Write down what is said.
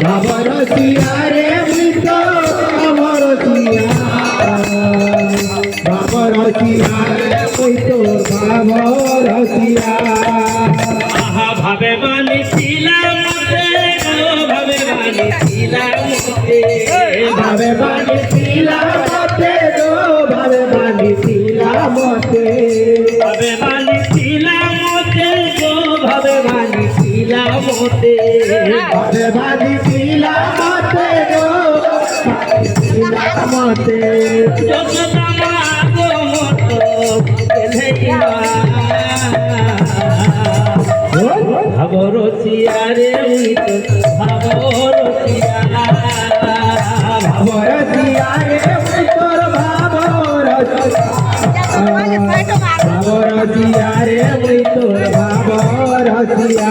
ভাবরসিয়া রে মুই তো ভাবরসিয়া ভাবরসিয়া রে মুই তো ভাবরসিয়া আহা ভাবে বানিছিলাম মতে ভাবে বানিছিলাম মতে ভাবে বানিছিলাম মতে গো ভাবে বানিছিলাম মতে ভাবে বানিছিলাম মতে গো ভাবে বানিছিলাম মতে ভাবে বানিছিলাম মতে গো বানিছিলাম মতে যত তামাগো মতো গেলে ভাবরসিয়া রে মুই তো ভাবরসিয়া ভাবরসিয়া রে মুই তোর ভাবরসিয়া রে মুই তোর ভাবরসিয়া